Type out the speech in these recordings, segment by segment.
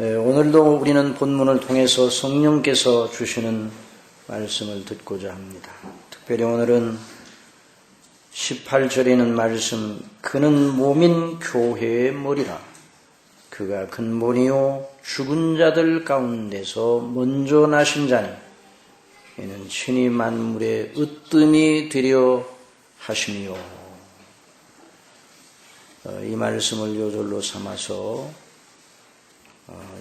오늘도 우리는 본문을 통해서 성령께서 주시는 말씀을 듣고자 합니다. 특별히 오늘은 18절에 있는 말씀, 그는 몸인 교회의 머리라. 그가 근본이요 죽은 자들 가운데서 먼저 나신 자니 이는 친히 만물의 으뜸이 되려 하시니요. 이 말씀을 요절로 삼아서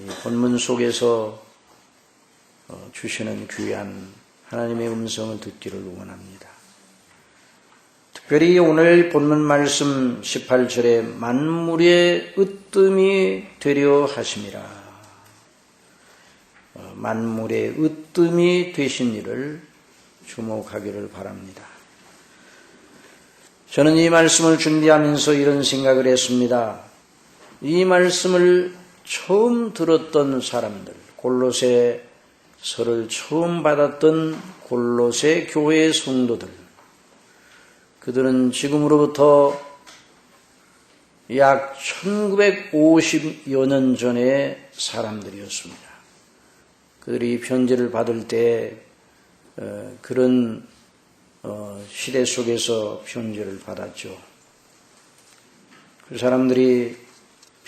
이 본문 속에서 주시는 귀한 하나님의 음성을 듣기를 원합니다. 특별히 오늘 본문 말씀 18절에 만물의 으뜸이 되려 하심이라. 만물의 으뜸이 되신 일을 주목하기를 바랍니다. 저는 이 말씀을 준비하면서 이런 생각을 했습니다. 이 말씀을 처음 들었던 사람들, 골로새서를 처음 받았던 골로새 교회의 성도들, 그들은 지금으로부터 약 1950여 년 전의 사람들이었습니다. 그들이 편지를 받을 때 그런 시대 속에서 편지를 받았죠. 그 사람들이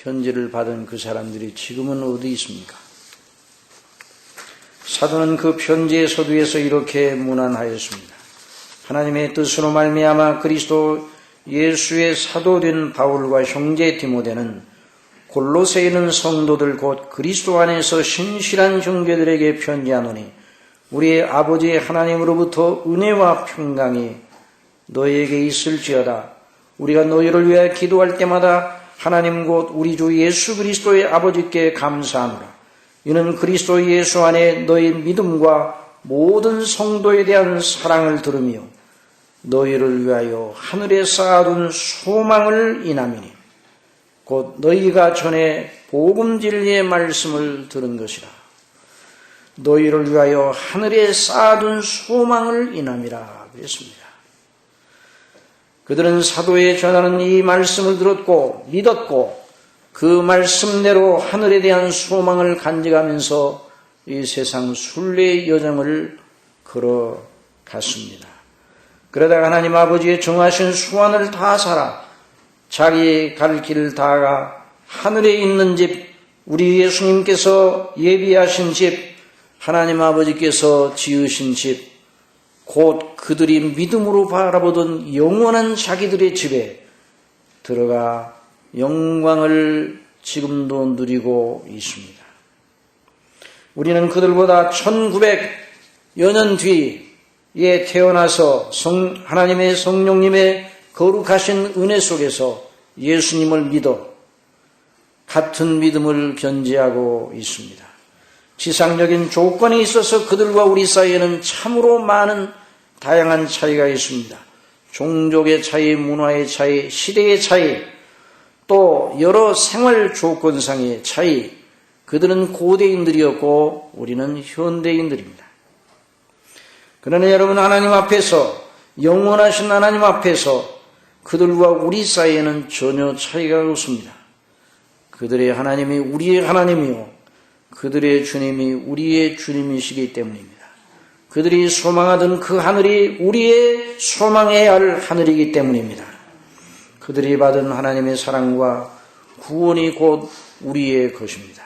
편지를 받은 그 사람들이 지금은 어디 있습니까? 사도는 그 편지의 서두에서 이렇게 문안하였습니다. 하나님의 뜻으로 말미암아 그리스도 예수의 사도된 바울과 형제 디모데는 골로새에 있는 성도들 곧 그리스도 안에서 신실한 형제들에게 편지하노니 우리의 아버지 하나님으로부터 은혜와 평강이 너희에게 있을지어다. 우리가 너희를 위하여 기도할 때마다 하나님 곧 우리 주 예수 그리스도의 아버지께 감사하노라. 이는 그리스도 예수 안에 너희 믿음과 모든 성도에 대한 사랑을 들으며 너희를 위하여 하늘에 쌓아둔 소망을 인함이니 곧 너희가 전에 복음 진리의 말씀을 들은 것이라. 너희를 위하여 하늘에 쌓아둔 소망을 인함이라 그랬습니다. 그들은 사도의 전하는 이 말씀을 들었고 믿었고 그 말씀대로 하늘에 대한 소망을 간직하면서 이 세상 순례의 여정을 걸어갔습니다. 그러다가 하나님 아버지의 정하신 소원을 다 살아 자기 갈 길을 다가 하늘에 있는 집, 우리 예수님께서 예비하신 집, 하나님 아버지께서 지으신 집, 곧 그들이 믿음으로 바라보던 영원한 자기들의 집에 들어가 영광을 지금도 누리고 있습니다. 우리는 그들보다 1900여 년 뒤에 태어나서 하나님의 성령님의 거룩하신 은혜 속에서 예수님을 믿어 같은 믿음을 견지하고 있습니다. 지상적인 조건에 있어서 그들과 우리 사이에는 참으로 많은 다양한 차이가 있습니다. 종족의 차이, 문화의 차이, 시대의 차이, 또 여러 생활 조건상의 차이. 그들은 고대인들이었고 우리는 현대인들입니다. 그러나 여러분, 하나님 앞에서, 영원하신 하나님 앞에서 그들과 우리 사이에는 전혀 차이가 없습니다. 그들의 하나님이 우리의 하나님이요 그들의 주님이 우리의 주님이시기 때문입니다. 그들이 소망하던 그 하늘이 우리의 소망해야 할 하늘이기 때문입니다. 그들이 받은 하나님의 사랑과 구원이 곧 우리의 것입니다.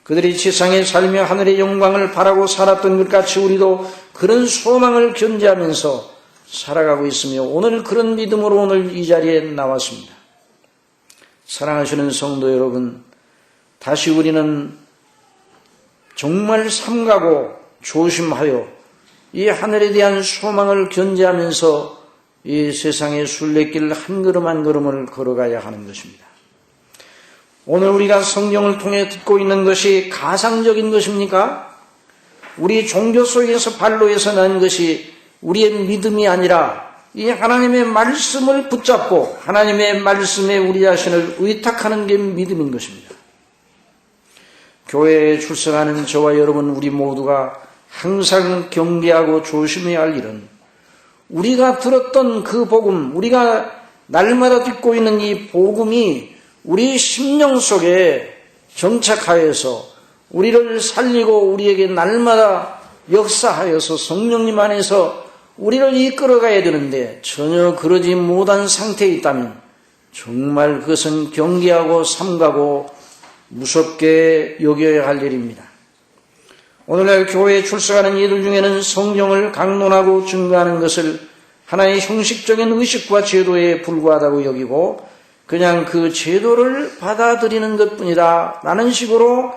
그들이 지상에 살며 하늘의 영광을 바라고 살았던 것 같이 우리도 그런 소망을 견지하면서 살아가고 있으며 오늘 그런 믿음으로 오늘 이 자리에 나왔습니다. 사랑하시는 성도 여러분, 다시 우리는 정말 삼가고 조심하여 이 하늘에 대한 소망을 견지하면서 이 세상의 순례길 한 걸음 한 걸음을 걸어가야 하는 것입니다. 오늘 우리가 성경을 통해 듣고 있는 것이 가상적인 것입니까? 우리 종교 속에서 발로에서 난 것이 우리의 믿음이 아니라 이 하나님의 말씀을 붙잡고 하나님의 말씀에 우리 자신을 의탁하는 게 믿음인 것입니다. 교회에 출석하는 저와 여러분, 우리 모두가 항상 경계하고 조심해야 할 일은 우리가 들었던 그 복음, 우리가 날마다 듣고 있는 이 복음이 우리 심령 속에 정착하여서 우리를 살리고 우리에게 날마다 역사하여서 성령님 안에서 우리를 이끌어가야 되는데 전혀 그러지 못한 상태에 있다면 정말 그것은 경계하고 삼가고 무섭게 여겨야 할 일입니다. 오늘날 교회에 출석하는 이들 중에는 성경을 강론하고 증거하는 것을 하나의 형식적인 의식과 제도에 불과하다고 여기고 그냥 그 제도를 받아들이는 것뿐이다 라는 식으로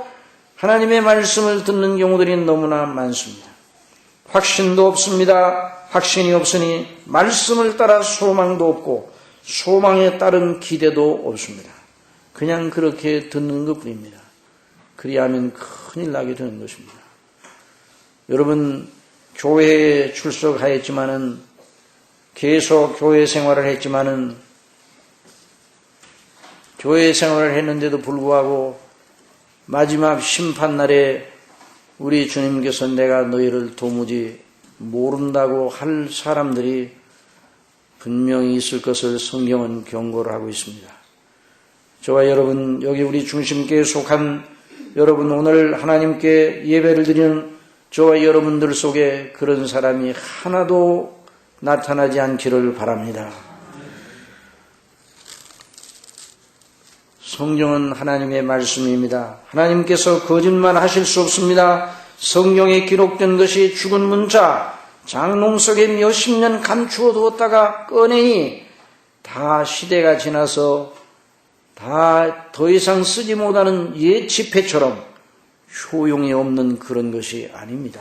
하나님의 말씀을 듣는 경우들이 너무나 많습니다. 확신도 없습니다. 확신이 없으니 말씀을 따라 소망도 없고 소망에 따른 기대도 없습니다. 그냥 그렇게 듣는 것뿐입니다. 그리하면 큰일 나게 되는 것입니다. 여러분, 교회에 출석하였지만은 계속 교회 생활을 했지만은 교회 생활을 했는데도 불구하고 마지막 심판날에 우리 주님께서 내가 너희를 도무지 모른다고 할 사람들이 분명히 있을 것을 성경은 경고를 하고 있습니다. 저와 여러분, 여기 우리 중심교회에 속한 여러분, 오늘 하나님께 예배를 드리는 저와 여러분들 속에 그런 사람이 하나도 나타나지 않기를 바랍니다. 성경은 하나님의 말씀입니다. 하나님께서 거짓말 하실 수 없습니다. 성경에 기록된 것이 죽은 문자, 장롱 속에 몇십 년 감추어 두었다가 꺼내니 다 시대가 지나서 다 더 이상 쓰지 못하는 옛 지폐처럼 효용이 없는 그런 것이 아닙니다.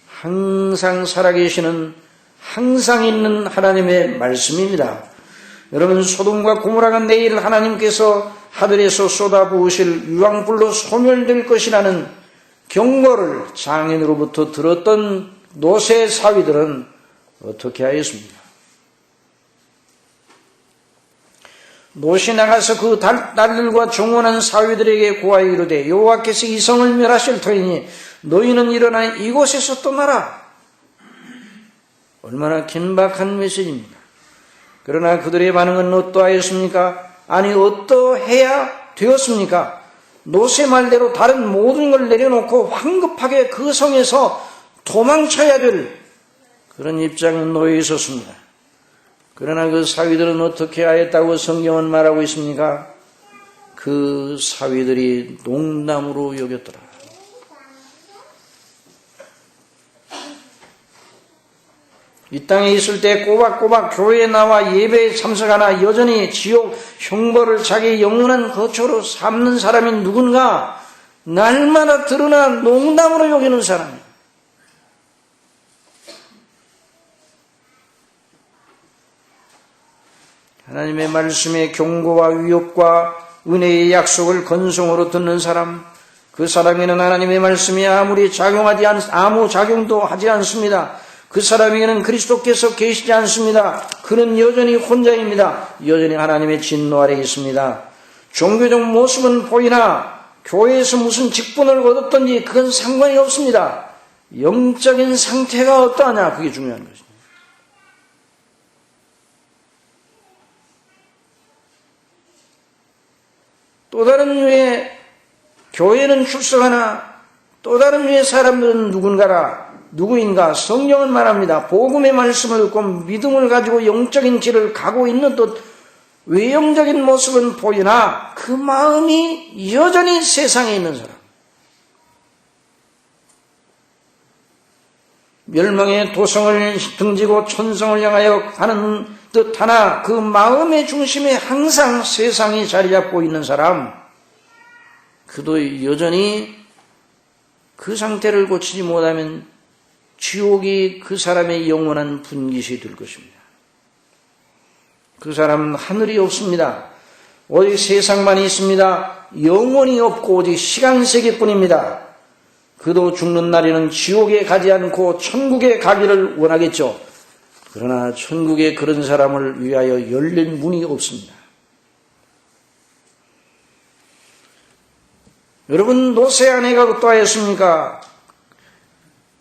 항상 살아계시는, 항상 있는 하나님의 말씀입니다. 여러분, 소돔과 고모라가 내일 하나님께서 하늘에서 쏟아부으실 유황불로 소멸될 것이라는 경고를 장인으로부터 들었던 노새 사위들은 어떻게 하였습니까? 노시 나가서 그 딸들과 종원한 사위들에게 고하여 이르되 여호와께서 이 성을 멸하실 터이니 너희는 일어나 이곳에서 떠나라. 얼마나 긴박한 메시지입니다. 그러나 그들의 반응은 어떠하였습니까? 아니, 어떠해야 되었습니까? 노세 말대로 다른 모든 걸 내려놓고 황급하게 그 성에서 도망쳐야 될 그런 입장에 놓여 있었습니다. 그러나 그 사위들은 어떻게 하였다고 성경은 말하고 있습니까? 그 사위들이 농담으로 여겼더라. 이 땅에 있을 때 꼬박꼬박 교회에 나와 예배에 참석하나 여전히 지옥 형벌을 자기 영원한 거처로 삼는 사람이 누군가? 날마다 드러나 농담으로 여기는 사람이에요. 하나님의 말씀의 경고와 위협과 은혜의 약속을 건성으로 듣는 사람, 그 사람에게는 하나님의 말씀이 아무 작용도 하지 않습니다. 그 사람에게는 그리스도께서 계시지 않습니다. 그는 여전히 혼자입니다. 여전히 하나님의 진노 아래 있습니다. 종교적 모습은 보이나 교회에서 무슨 직분을 얻었든지 그건 상관이 없습니다. 영적인 상태가 어떠하냐, 그게 중요한 것입니다. 또 다른 류의 교회는 출석하나 또 다른 류의 사람들은 누구인가? 성경은 말합니다. 복음의 말씀을 듣고 믿음을 가지고 영적인 길을 가고 있는 듯 외형적인 모습은 보이나 그 마음이 여전히 세상에 있는 사람. 멸망의 도성을 등지고 천성을 향하여 가는 듯하나 그 마음의 중심에 항상 세상이 자리 잡고 있는 사람, 그도 여전히 그 상태를 고치지 못하면 지옥이 그 사람의 영원한 분깃이 될 것입니다. 그 사람은 하늘이 없습니다. 오직 세상만 있습니다. 영원이 없고 오직 시간세계뿐입니다. 그도 죽는 날에는 지옥에 가지 않고 천국에 가기를 원하겠죠. 그러나 천국에 그런 사람을 위하여 열린 문이 없습니다. 여러분, 노세 아내가 어떠하였습니까?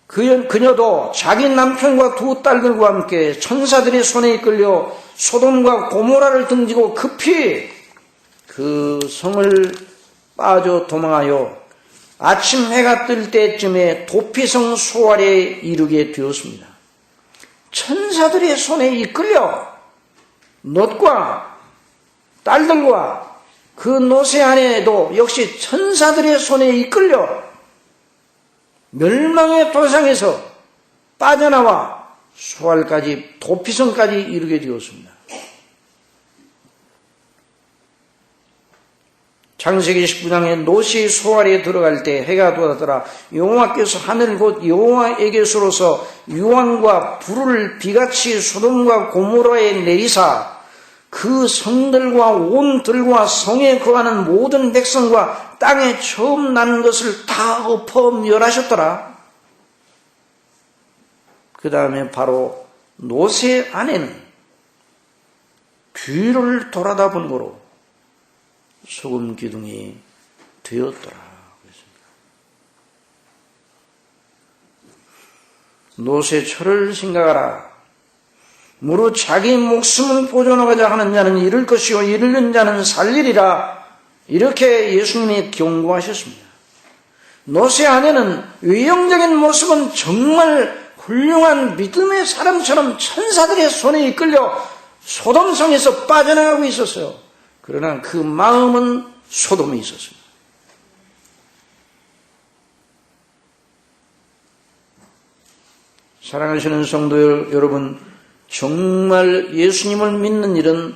그녀도 자기 남편과 두 딸들과 함께 천사들의 손에 이끌려 소돔과 고모라를 등지고 급히 그 성을 빠져 도망하여 아침 해가 뜰 때쯤에 도피성 소알에 이르게 되었습니다. 천사들의 손에 이끌려 놋과 딸들과 그 노새 아내도 역시 천사들의 손에 이끌려 멸망의 도상에서 빠져나와 소알까지 도피성까지 이르게 되었습니다. 창세기 19장에 롯이 소알에 들어갈 때 해가 돋았더라. 여호와께서 하늘 곧 여호와에게서로서 유황과 불을 비같이 소돔과 고모라에 내리사 그 성들과 온 들과 성에 거하는 모든 백성과 땅에 처음 난 것을 다 엎어 멸하셨더라. 그 다음에 바로 롯의 아내는 뒤를 돌아다 본 거로 소금 기둥이 되었더라. 롯의 철을 생각하라. 무릇 자기 목숨을 보존하고자 하는 자는 잃을 것이요 잃는 자는 살리리라. 이렇게 예수님이 경고하셨습니다. 롯의 아내는 외형적인 모습은 정말 훌륭한 믿음의 사람처럼 천사들의 손에 이끌려 소돔성에서 빠져나가고 있었어요. 그러나 그 마음은 소돔에 있었습니다. 사랑하시는 성도 여러분, 정말 예수님을 믿는 일은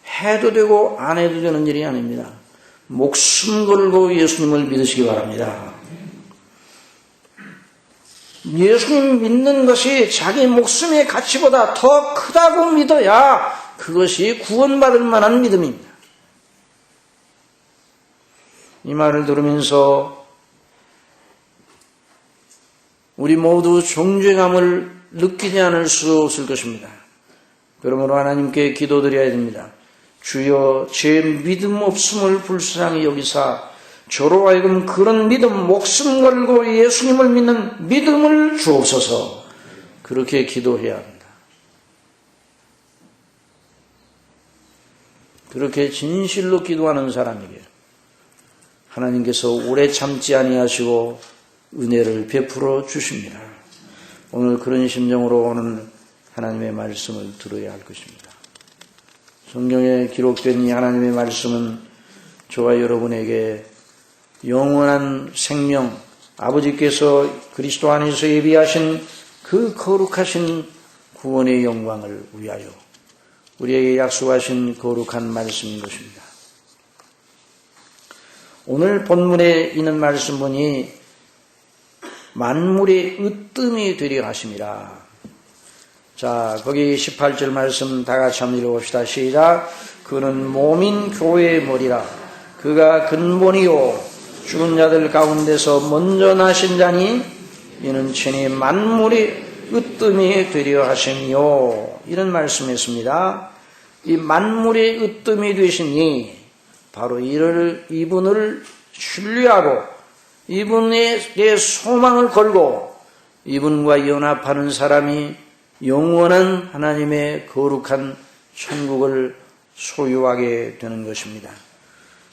해도 되고 안 해도 되는 일이 아닙니다. 목숨 걸고 예수님을 믿으시기 바랍니다. 예수님 믿는 것이 자기 목숨의 가치보다 더 크다고 믿어야 그것이 구원받을 만한 믿음입니다. 이 말을 들으면서 우리 모두 존재감을 느끼지 않을 수 없을 것입니다. 그러므로 하나님께 기도드려야 됩니다. 주여 제 믿음 없음을 불쌍히 여기사 저로 하여금 그런 믿음, 목숨 걸고 예수님을 믿는 믿음을 주옵소서. 그렇게 기도해야 합니다. 그렇게 진실로 기도하는 사람에게 하나님께서 오래 참지 아니하시고 은혜를 베풀어 주십니다. 오늘 그런 심정으로 오늘 하나님의 말씀을 들어야 할 것입니다. 성경에 기록된 이 하나님의 말씀은 저와 여러분에게 영원한 생명, 아버지께서 그리스도 안에서 예비하신 그 거룩하신 구원의 영광을 위하여 우리에게 약속하신 거룩한 말씀인 것입니다. 오늘 본문에 있는 말씀 보니 만물의 으뜸이 되려 하심이라. 자, 거기 18절 말씀 다 같이 한번 읽어봅시다. 시작. 그는 몸인 교회의 머리라. 그가 근본이요 죽은 자들 가운데서 먼저 나신 자니 이는 친히 만물의 으뜸이 되려 하심이요. 이런 말씀이었습니다. 이 만물의 으뜸이 되시니 바로 이분을 신뢰하고 이분의 소망을 걸고 이분과 연합하는 사람이 영원한 하나님의 거룩한 천국을 소유하게 되는 것입니다.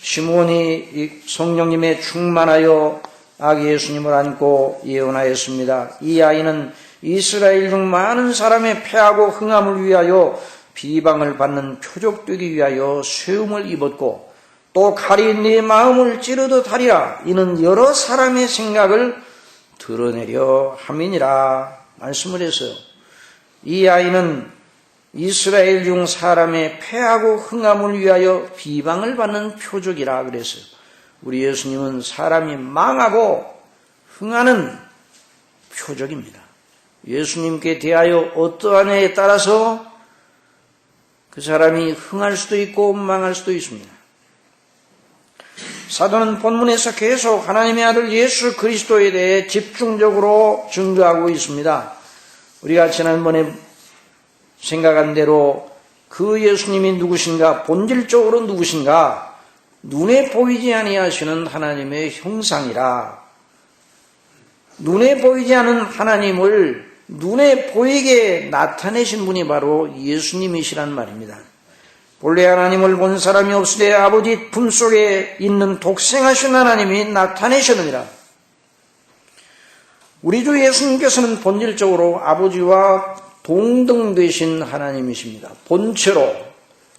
시므온이 성령님에 충만하여 아기 예수님을 안고 예언하였습니다. 이 아이는 이스라엘 중 많은 사람의 패하고 흥함을 위하여 비방을 받는 표적되기 위하여 쇠움을 입었고 또 칼이 네 마음을 찌르듯 하리라. 이는 여러 사람의 생각을 드러내려 함이니라 말씀을 했어요. 이 아이는 이스라엘 중 사람의 패하고 흥함을 위하여 비방을 받는 표적이라 그랬어요. 우리 예수님은 사람이 망하고 흥하는 표적입니다. 예수님께 대하여 어떠한 애에 따라서 그 사람이 흥할 수도 있고 망할 수도 있습니다. 사도는 본문에서 계속 하나님의 아들 예수 그리스도에 대해 집중적으로 증거하고 있습니다. 우리가 지난번에 생각한 대로 그 예수님이 누구신가, 본질적으로 누구신가, 눈에 보이지 아니하시는 하나님의 형상이라. 눈에 보이지 않은 하나님을 눈에 보이게 나타내신 분이 바로 예수님이시란 말입니다. 본래 하나님을 본 사람이 없으되 아버지 품속에 있는 독생하신 하나님이 나타내셨느니라. 우리 주 예수님께서는 본질적으로 아버지와 동등되신 하나님이십니다. 본체로,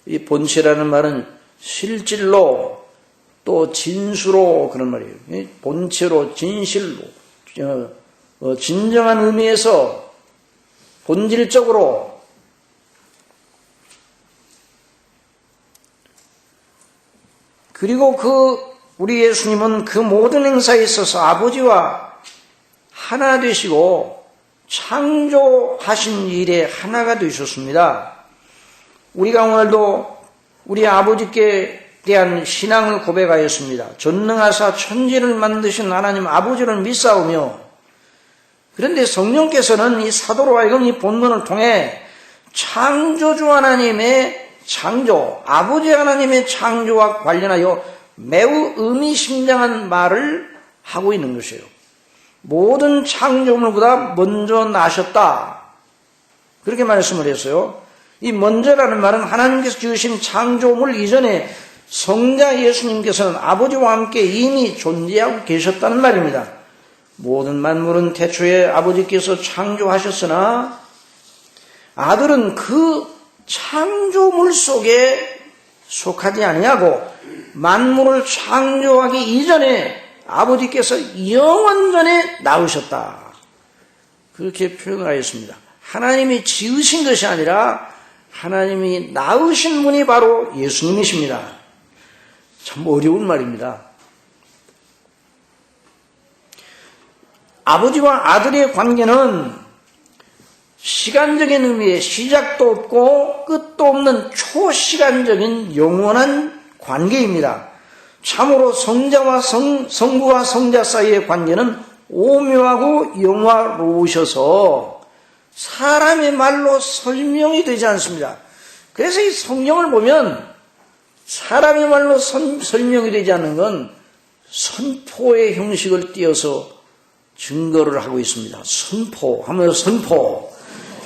이 본체라는 말은 실질로 또 진수로 그런 말이에요. 본체로, 진실로, 진정한 의미에서 본질적으로 그리고 우리 예수님은 그 모든 행사에 있어서 아버지와 하나 되시고 창조하신 일에 하나가 되셨습니다. 우리가 오늘도 우리 아버지께 대한 신앙을 고백하였습니다. 전능하사 천지를 만드신 하나님 아버지를 믿사오며, 그런데 성령께서는 이 사도로 하여금 이 본문을 통해 창조주 하나님의 창조, 아버지 하나님의 창조와 관련하여 매우 의미심장한 말을 하고 있는 것이에요. 모든 창조물보다 먼저 나셨다, 그렇게 말씀을 했어요. 이 먼저라는 말은 하나님께서 지으신 창조물 이전에 성자 예수님께서는 아버지와 함께 이미 존재하고 계셨다는 말입니다. 모든 만물은 태초에 아버지께서 창조하셨으나 아들은 그 창조물 속에 속하지 아니하고 만물을 창조하기 이전에 아버지께서 영원전에 나으셨다, 그렇게 표현하였습니다. 하나님이 지으신 것이 아니라 하나님이 낳으신 분이 바로 예수님이십니다. 참 어려운 말입니다. 아버지와 아들의 관계는 시간적인 의미의 시작도 없고 끝도 없는 초시간적인 영원한 관계입니다. 참으로 성자와 성부와 성자 사이의 관계는 오묘하고 영화로우셔서 사람의 말로 설명이 되지 않습니다. 그래서 이 성경을 보면 사람의 말로 설명이 되지 않는 건 선포의 형식을 띄어서 증거를 하고 있습니다. 선포하면서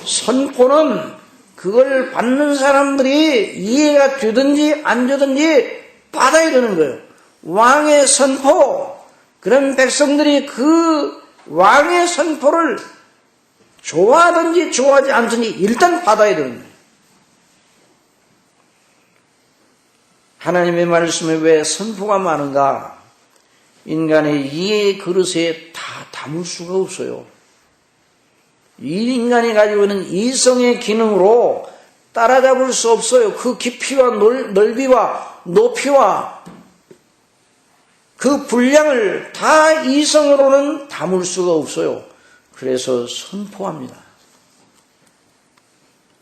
선포는 그걸 받는 사람들이 이해가 되든지 안 되든지 받아야 되는 거예요. 왕의 선포, 그런 백성들이 그 왕의 선포를 좋아하든지 좋아하지 않든지 일단 받아야 되는 거예요. 하나님의 말씀에 왜 선포가 많은가? 인간의 이해의 그릇에 다 담을 수가 없어요. 이 인간이 가지고 있는 이성의 기능으로 따라잡을 수 없어요. 그 깊이와 넓이와 높이와 그 분량을 다 이성으로는 담을 수가 없어요. 그래서 선포합니다.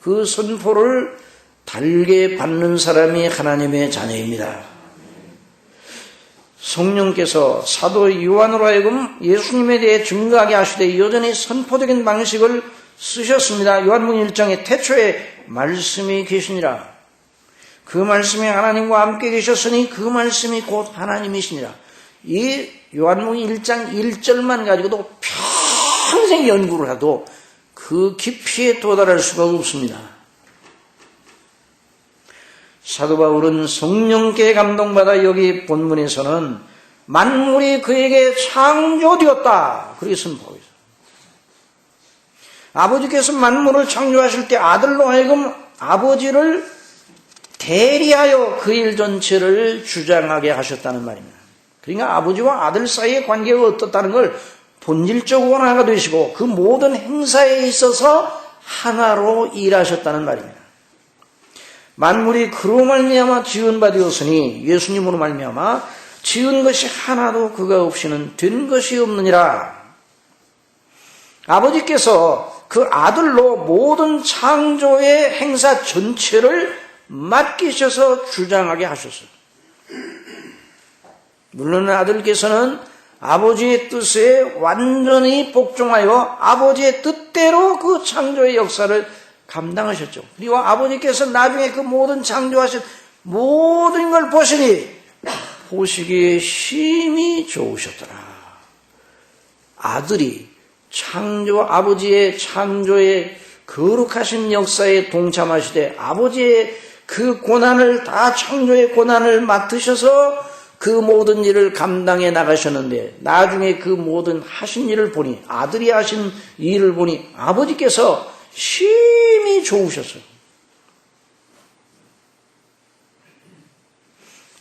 그 선포를 달게 받는 사람이 하나님의 자녀입니다. 성령께서 사도 요한으로 하여금 예수님에 대해 증거하게 하시되 여전히 선포적인 방식을 쓰셨습니다. 요한복음 1장에 태초에 말씀이 계시니라. 그 말씀이 하나님과 함께 계셨으니 그 말씀이 곧 하나님이시니라. 이 요한복음 1장 1절만 가지고도 평생 연구를 해도 그 깊이에 도달할 수가 없습니다. 사도 바울은 성령께 감동받아 여기 본문에서는 만물이 그에게 창조되었다, 그렇게 선포하고 있어요. 아버지께서 만물을 창조하실 때 아들로 하여금 아버지를 대리하여 그 일 전체를 주장하게 하셨다는 말입니다. 그러니까 아버지와 아들 사이의 관계가 어떻다는 걸 본질적으로 하나가 되시고 그 모든 행사에 있어서 하나로 일하셨다는 말입니다. 만물이 그로 말미암아 지은 바 되었으니 예수님으로 말미암아 지은 것이 하나도 그가 없이는 된 것이 없느니라. 아버지께서 그 아들로 모든 창조의 행사 전체를 맡기셔서 주장하게 하셨어요. 물론 아들께서는 아버지의 뜻에 완전히 복종하여 아버지의 뜻대로 그 창조의 역사를 감당하셨죠. 그리고 아버지께서 나중에 그 모든 창조하신 모든 걸 보시니 보시기에 심히 좋으셨더라. 아들이 아버지의 창조의 거룩하신 역사에 동참하시되 아버지의 그 고난을 다 창조의 고난을 맡으셔서 그 모든 일을 감당해 나가셨는데 나중에 그 모든 하신 일을 보니 아들이 하신 일을 보니 아버지께서 심히 좋으셨어요.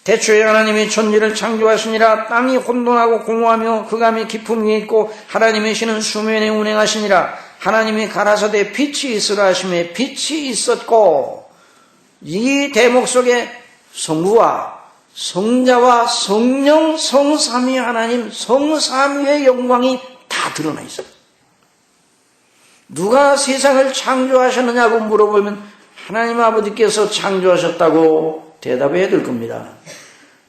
태초에 하나님이 천지를 창조하시니라. 땅이 혼돈하고 공허하며 흑암이 깊음 위에 있고 하나님의 신은 수면에 운행하시니라. 하나님이 가라사대 빛이 있으라 하심에 빛이 있었고, 이 대목 속에 성부와 성자와 성령 성삼위 하나님 성삼위의 영광이 다 드러나 있어요. 누가 세상을 창조하셨느냐고 물어보면 하나님 아버지께서 창조하셨다고 대답해야 될 겁니다.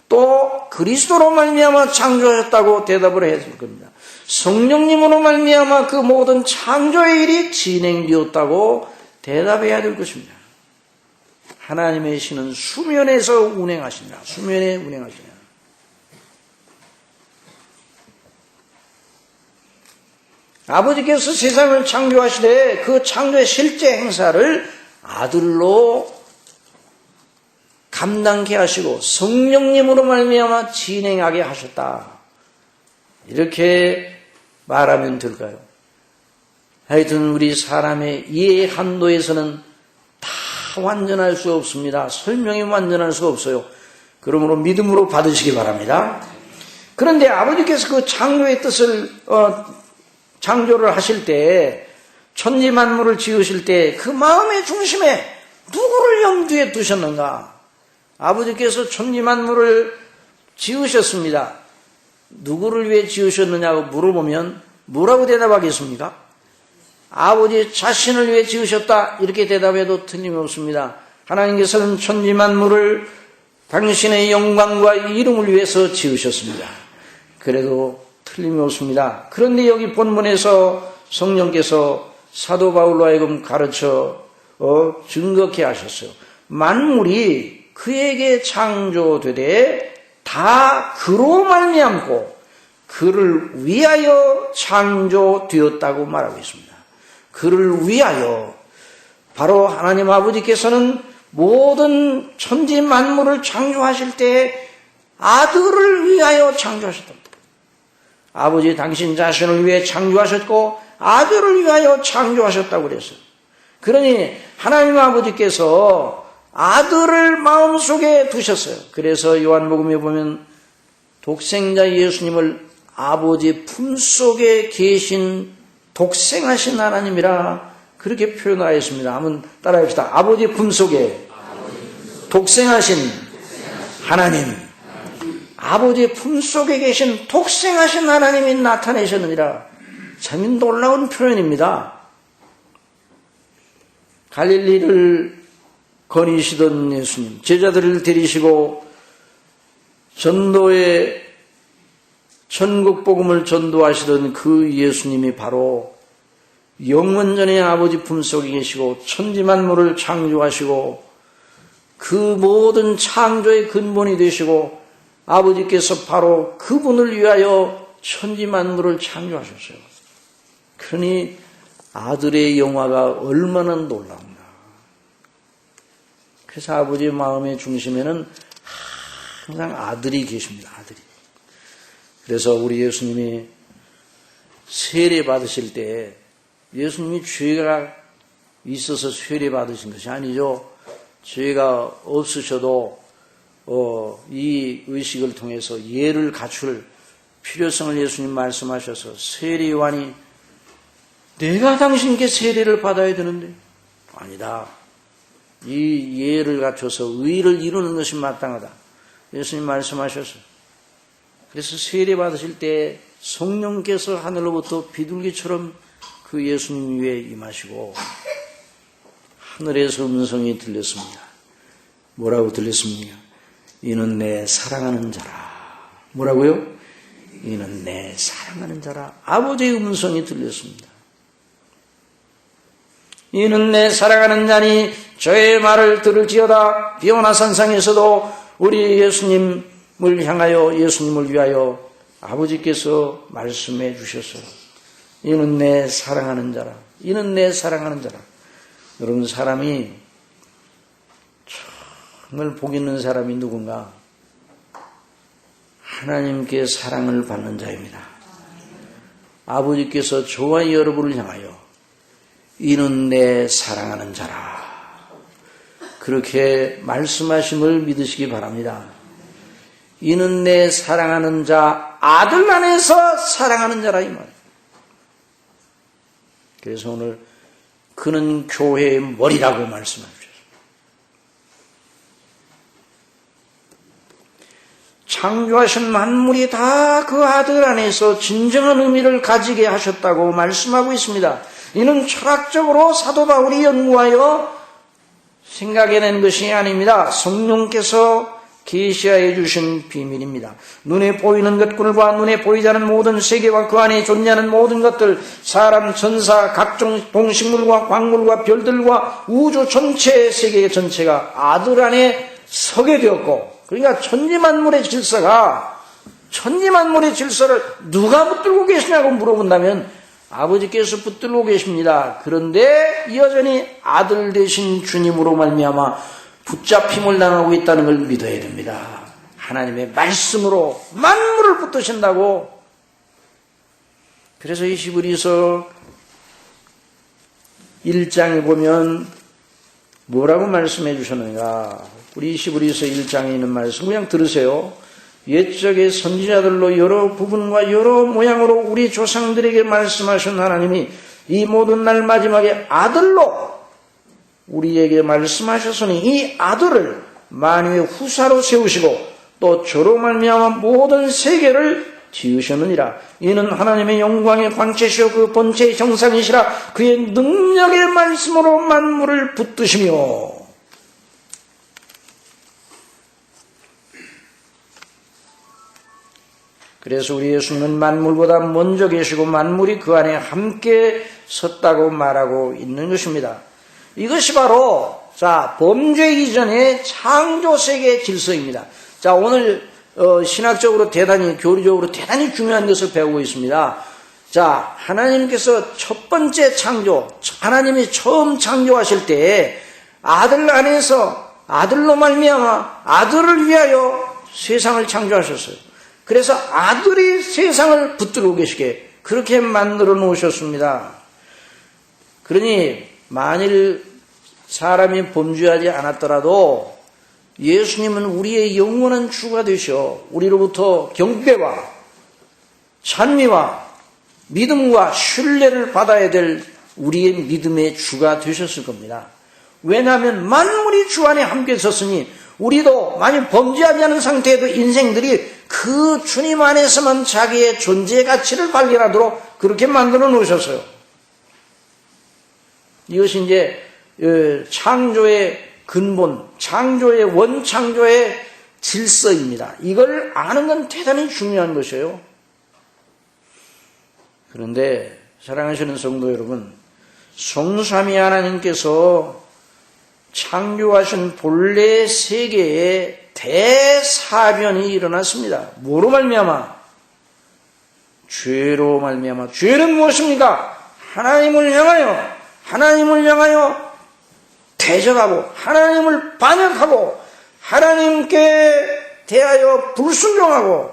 또 그리스도로 말미암아 창조하셨다고 대답을 해야 될 겁니다. 성령님으로 말미암아 그 모든 창조의 일이 진행되었다고 대답해야 될 것입니다. 하나님의 신은 수면에서 운행하시니라. 수면에 운행하시니라. 아버지께서 세상을 창조하시되 그 창조의 실제 행사를 아들로 감당케 하시고 성령님으로 말미암아 진행하게 하셨다. 이렇게 말하면 될까요? 하여튼 우리 사람의 이해 한도에서는 다 완전할 수 없습니다. 설명이 완전할 수 없어요. 그러므로 믿음으로 받으시기 바랍니다. 그런데 아버지께서 그 창조의 뜻을 창조를 하실 때, 천지 만물을 지으실 때 그 마음의 중심에 누구를 염두에 두셨는가? 아버지께서 천지 만물을 지으셨습니다. 누구를 위해 지으셨느냐고 물어보면 뭐라고 대답하겠습니까? 아버지 자신을 위해 지으셨다, 이렇게 대답해도 틀림없습니다. 하나님께서는 천지 만물을 당신의 영광과 이름을 위해서 지으셨습니다. 그래도 틀림없습니다. 그런데 여기 본문에서 성령께서 사도 바울로 하여금 가르쳐 증거케 하셨어요. 만물이 그에게 창조되되 다 그로 말미암고 그를 위하여 창조되었다고 말하고 있습니다. 그를 위하여, 바로 하나님 아버지께서는 모든 천지 만물을 창조하실 때 아들을 위하여 창조하셨답니다. 아버지 당신 자신을 위해 창조하셨고 아들을 위하여 창조하셨다고 그랬어요. 그러니 하나님 아버지께서 아들을 마음속에 두셨어요. 그래서 요한복음에 보면 독생자 예수님을 아버지 품속에 계신 독생하신 하나님이라 그렇게 표현하였습니다. 한번 따라합시다. 아버지 품속에 독생하신 하나님, 아버지 품속에 계신 독생하신 하나님이 나타내셨느니라. 참 놀라운 표현입니다. 갈릴리를 거니시던 예수님, 제자들을 데리시고 전도의 천국 복음을 전도하시던 그 예수님이 바로 영원전의 아버지 품속에 계시고 천지 만물을 창조하시고 그 모든 창조의 근본이 되시고 아버지께서 바로 그분을 위하여 천지 만물을 창조하셨어요. 그러니 아들의 영화가 얼마나 놀라운가. 그래서 아버지의 마음의 중심에는 항상 아들이 계십니다. 아들이. 그래서 우리 예수님이 세례 받으실 때 예수님이 죄가 있어서 세례 받으신 것이 아니죠. 죄가 없으셔도 이 의식을 통해서 예를 갖출 필요성을 예수님 말씀하셔서 세례 요한이 내가 당신께 세례를 받아야 되는데 아니다. 이 예를 갖춰서 의를 이루는 것이 마땅하다. 예수님 말씀하셨어요. 그래서 세례 받으실 때 성령께서 하늘로부터 비둘기처럼 그 예수님 위에 임하시고 하늘에서 음성이 들렸습니다. 뭐라고 들렸습니까? 이는 내 사랑하는 자라. 뭐라고요? 이는 내 사랑하는 자라. 아버지의 음성이 들렸습니다. 이는 내 사랑하는 자니 저의 말을 들을지어다. 비오나 산상에서도 우리 예수님을 향하여, 예수님을 위하여 아버지께서 말씀해 주셨어요. 이는 내 사랑하는 자라. 이는 내 사랑하는 자라. 여러분, 사람이 정말 복 있는 사람이 누군가? 하나님께 사랑을 받는 자입니다. 아버지께서 저와 여러분을 향하여 이는 내 사랑하는 자라 그렇게 말씀하심을 믿으시기 바랍니다. 이는 내 사랑하는 자, 아들 안에서 사랑하는 자라 이 말이에요. 그래서 오늘 그는 교회의 머리라고 말씀하셨어요. 창조하신 만물이 다 그 아들 안에서 진정한 의미를 가지게 하셨다고 말씀하고 있습니다. 이는 철학적으로 사도 바울이 연구하여 생각해낸 것이 아닙니다. 성령께서 계시하여 주신 비밀입니다. 눈에 보이는 것들과 눈에 보이지 않는 모든 세계와 그 안에 존재하는 모든 것들, 사람, 천사, 각종 동식물과 광물과 별들과 우주 전체의 세계 전체가 아들 안에 서게 되었고, 그러니까 천지만물의 질서를 누가 붙들고 계시냐고 물어본다면 아버지께서 붙들고 계십니다. 그런데 여전히 아들 되신 주님으로 말미암아 붙잡힘을 당하고 있다는 걸 믿어야 됩니다. 하나님의 말씀으로 만물을 붙드신다고. 그래서 이 히브리서 1장에 보면 뭐라고 말씀해 주셨는가? 우리 히브리서 1장에 있는 말씀 그냥 들으세요. 옛적의 선지자들로 여러 부분과 여러 모양으로 우리 조상들에게 말씀하신 하나님이 이 모든 날 마지막에 아들로 우리에게 말씀하셨으니 이 아들을 만유의 후사로 세우시고 또 저로 말미암아 모든 세계를 지으셨느니라. 이는 하나님의 영광의 광채시요 그 본체의 형상이시라. 그의 능력의 말씀으로 만물을 붙드시며. 그래서 우리 예수는 만물보다 먼저 계시고 만물이 그 안에 함께 섰다고 말하고 있는 것입니다. 이것이 바로 범죄 이전의 창조세계의 질서입니다. 오늘 신학적으로 교리적으로 대단히 중요한 것을 배우고 있습니다. 하나님께서 첫 번째 창조, 하나님이 처음 창조하실 때 아들 안에서 아들로 말미암아 아들을 위하여 세상을 창조하셨어요. 그래서 아들이 세상을 붙들고 계시게 그렇게 만들어 놓으셨습니다. 그러니 만일 사람이 범죄하지 않았더라도 예수님은 우리의 영원한 주가 되셔 우리로부터 경배와 찬미와 믿음과 신뢰를 받아야 될 우리의 믿음의 주가 되셨을 겁니다. 왜냐하면 만물이 주 안에 함께 섰으니 우리도 만일 범죄하지 않은 상태에도 인생들이 그 주님 안에서만 자기의 존재 가치를 발견하도록 그렇게 만들어 놓으셨어요. 이것이 이제 창조의 근본, 창조의 원창조의 질서입니다. 이걸 아는 건 대단히 중요한 것이에요. 그런데 사랑하시는 성도 여러분, 성삼위 하나님께서 창조하신 본래 세계에 대사변이 일어났습니다. 뭐로 말미암아? 죄로 말미암아. 죄는 무엇입니까? 하나님을 향하여 대적하고 하나님을 반역하고 하나님께 대하여 불순종하고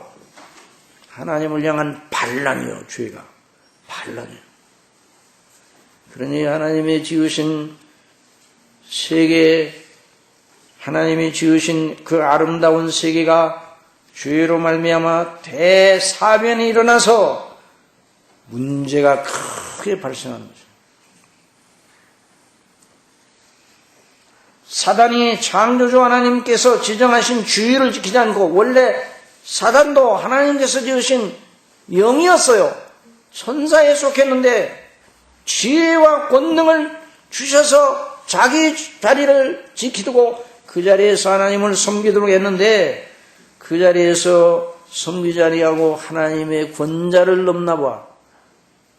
하나님을 향한 반란이요. 죄가 반란이에요. 그러니 하나님이 지으신 세계, 하나님이 지으신 그 아름다운 세계가 죄로 말미암아 대사변이 일어나서 문제가 크게 발생하는 거죠. 사단이 창조주 하나님께서 지정하신 주의를 지키지 않고, 원래 사단도 하나님께서 지으신 영이었어요. 천사에 속했는데 지혜와 권능을 주셔서 자기 자리를 지키고 그 자리에서 하나님을 섬기도록 했는데, 그 자리에서 섬기지 아니하고 하나님의 권자를 넘나봐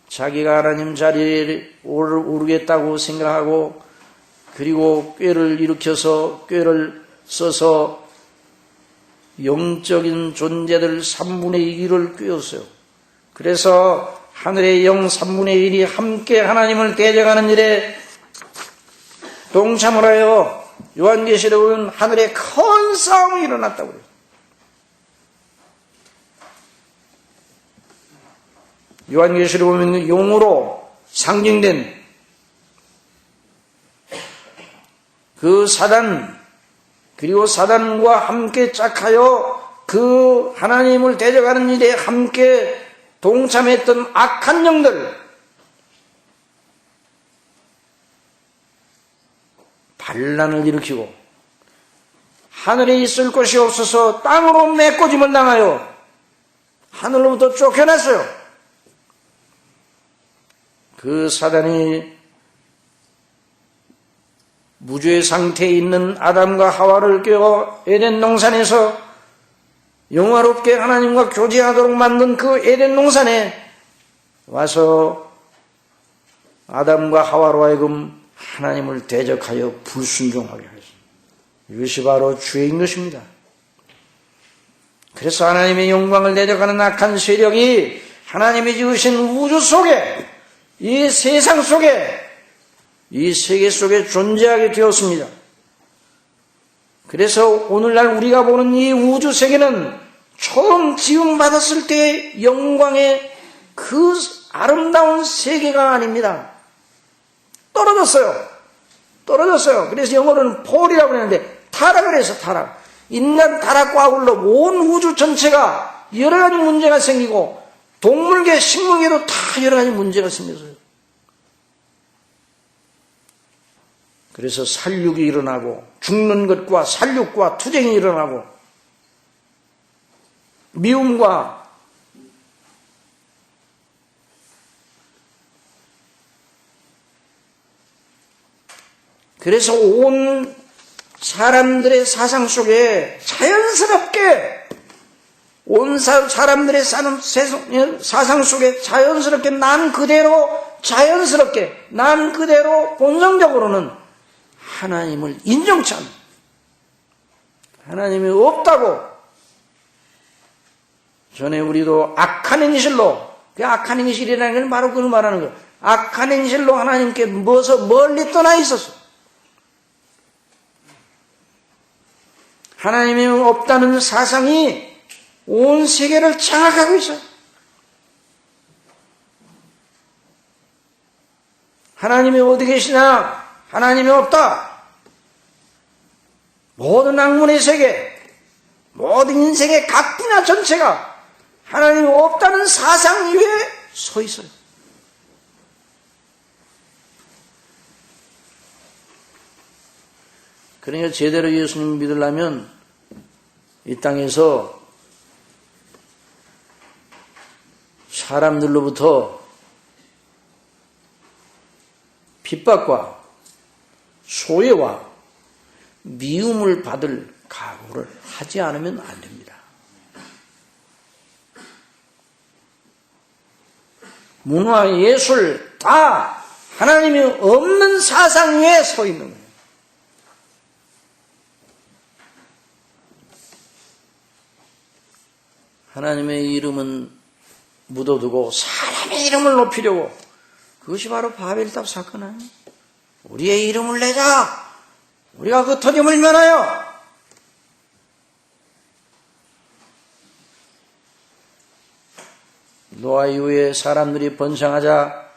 자기가 하나님 자리에 오르겠다고 생각하고, 그리고 꾀를 일으켜서 꾀를 써서 영적인 존재들 3분의 1을 꾀었어요. 그래서 하늘의 영 3분의 1이 함께 하나님을 대적하는 일에 동참을 하여 요한계시록에 보면 하늘에 큰 싸움이 일어났다고 그래요. 요한계시록에 보면 용으로 상징된 그 사단, 그리고 사단과 함께 짝하여 그 하나님을 대적하는 일에 함께 동참했던 악한 영들, 반란을 일으키고 하늘에 있을 곳이 없어서 땅으로 메꿔짐을 당하여 하늘로부터 쫓겨났어요. 그 사단이 무죄의 상태에 있는 아담과 하와를 깨워 에덴 동산에서 영화롭게 하나님과 교제하도록 만든 그 에덴 동산에 와서 아담과 하와로 하여금 하나님을 대적하여 불순종하게 하셨습니다. 이것이 바로 죄인 것입니다. 그래서 하나님의 영광을 대적하는 악한 세력이 하나님이 지으신 우주 속에, 이 세상 속에, 이 세계 속에 존재하게 되었습니다. 그래서 오늘날 우리가 보는 이 우주 세계는 처음 지음받았을 때의 영광의 그 아름다운 세계가 아닙니다. 떨어졌어요. 그래서 영어로는 폴이라고 하는데 타락을 해서 타락. 인간 타락과 아울러 온 우주 전체가 여러 가지 문제가 생기고 동물계, 식물계도 다 여러 가지 문제가 생겼어요. 그래서 살육이 일어나고 죽는 것과 살육과 투쟁이 일어나고 미움과 그래서 온 사람들의 사상 속에 자연스럽게 온 사람들의 사상 속에 자연스럽게 난 그대로 본성적으로는 하나님을 인정치 않는, 하나님이 없다고. 전에 우리도 악한 행실로, 그 악한 행실이라는 건 바로 그걸 말하는 거예요. 악한 행실로 하나님께 멀리 떠나 있었어. 하나님이 없다는 사상이 온 세계를 장악하고 있어요. 하나님이 어디 계시냐? 하나님이 없다. 모든 학문의 세계, 모든 인생의 각 분야 전체가 하나님이 없다는 사상 위에 서 있어요. 그러니까 제대로 예수님 믿으려면 이 땅에서 사람들로부터 핍박과 소외와 미움을 받을 각오를 하지 않으면 안 됩니다. 문화, 예술 다 하나님이 없는 사상 위에 서 있는 거예요. 하나님의 이름은 묻어두고 사람의 이름을 높이려고, 그것이 바로 바벨탑 사건 아니에요? 우리의 이름을 내자. 우리가 흩어짐을 면하여. 노아 이후에 사람들이 번성하자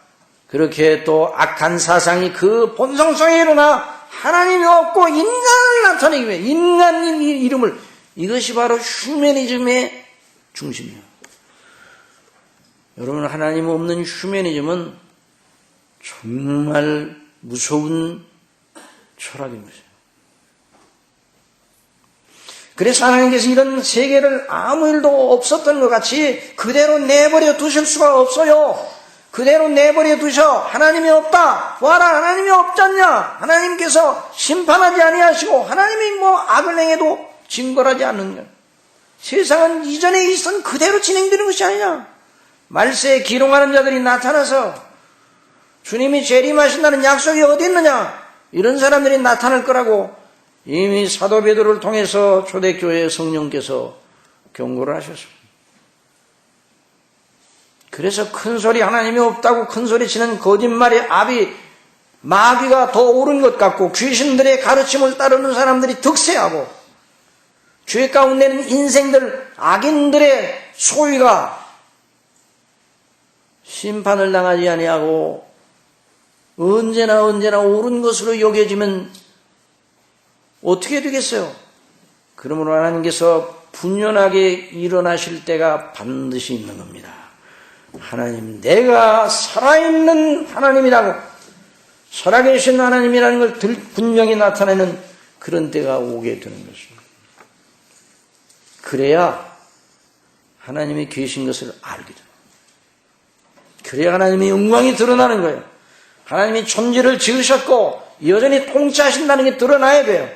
그렇게 또 악한 사상이 그 본성성에 일어나 하나님이 없고 인간을 나타내기 위해 인간의 이름을, 이것이 바로 휴머니즘의 중심이에요. 여러분, 하나님 없는 휴머니즘은 정말 무서운 철학인 것이에요. 그래서 하나님께서 이런 세계를 아무 일도 없었던 것 같이 그대로 내버려 두실 수가 없어요. 그대로 내버려 두셔. 하나님이 없다. 봐라, 하나님이 없잖냐. 하나님께서 심판하지 아니하시고 하나님이 악을 행해도 징벌하지 않느냐. 세상은 이전에 있던 그대로 진행되는 것이 아니냐. 말세에 기롱하는 자들이 나타나서 주님이 재림하신다는 약속이 어디 있느냐. 이런 사람들이 나타날 거라고 이미 사도 베드로를 통해서 초대교회 성령께서 경고를 하셨습니다. 그래서 큰소리 하나님이 없다고 큰소리 치는 거짓말의 압이 마귀가 더 옳은 것 같고 귀신들의 가르침을 따르는 사람들이 득세하고 죄 가운데는 인생들 악인들의 소위가 심판을 당하지 아니하고 언제나 옳은 것으로 여겨지면 어떻게 되겠어요? 그러므로 하나님께서 분연하게 일어나실 때가 반드시 있는 겁니다. 하나님, 내가 살아있는 하나님이라고, 살아계신 하나님이라는 걸 분명히 나타내는 그런 때가 오게 되는 것입니다. 그래야 하나님이 계신 것을 알게 됩니다. 그래야 하나님의 영광이 드러나는 거예요. 하나님이 존재를 지으셨고 여전히 통치하신다는 게 드러나야 돼요.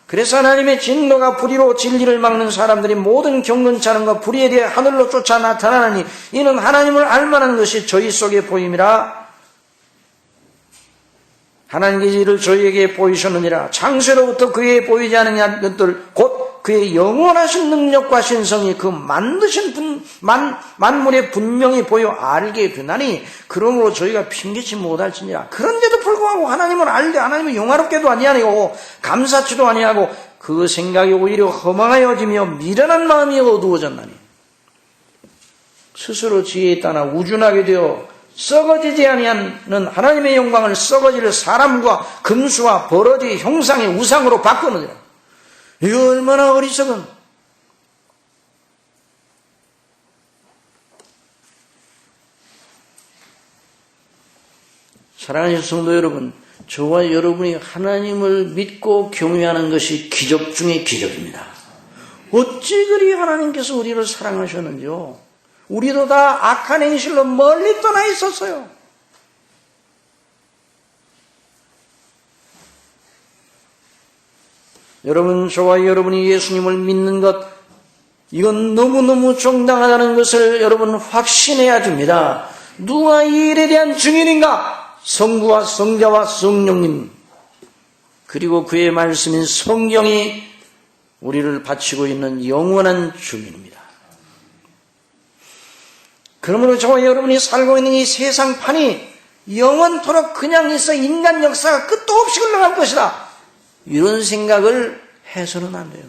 그래서 하나님의 진노가 불의로 진리를 막는 사람들이 모든 경건치 않은 것 불의에 대해 하늘로 쫓아 나타나니 이는 하나님을 알만한 것이 저희 속에 보임이라. 하나님께서 이를 저희에게 보이셨느니라. 창세로부터 그에게 보이지 않은 것들 곧 그의 영원하신 능력과 신성이 그 만드신 만물에 분명히 보여 알게 되나니 그러므로 저희가 핑계치 못할지니라. 그런데도 불구하고 하나님을 알되 하나님을 영화롭게도 아니하고 감사치도 아니하고 그 생각이 오히려 허망하여지며 미련한 마음이 어두워졌나니 스스로 지혜에 따라 우준하게 되어 썩어지지 아니하는 하나님의 영광을 썩어질 사람과 금수와 버러지 형상의 우상으로 바꾸느니라. 이거 얼마나 어리석은. 사랑하는 성도 여러분, 저와 여러분이 하나님을 믿고 경외하는 것이 기적 중의 기적입니다. 어찌 그리 하나님께서 우리를 사랑하셨는지요. 우리도 다 악한 행실로 멀리 떠나 있었어요. 여러분, 저와 여러분이 예수님을 믿는 것, 이건 너무너무 정당하다는 것을 여러분 확신해야 됩니다. 누가 이 일에 대한 증인인가? 성부와 성자와 성령님, 그리고 그의 말씀인 성경이 우리를 바치고 있는 영원한 증인입니다. 그러므로 저와 여러분이 살고 있는 이 세상판이 영원토록 그냥 있어 인간 역사가 끝도 없이 흘러갈 것이다. 이런 생각을 해서는 안 돼요.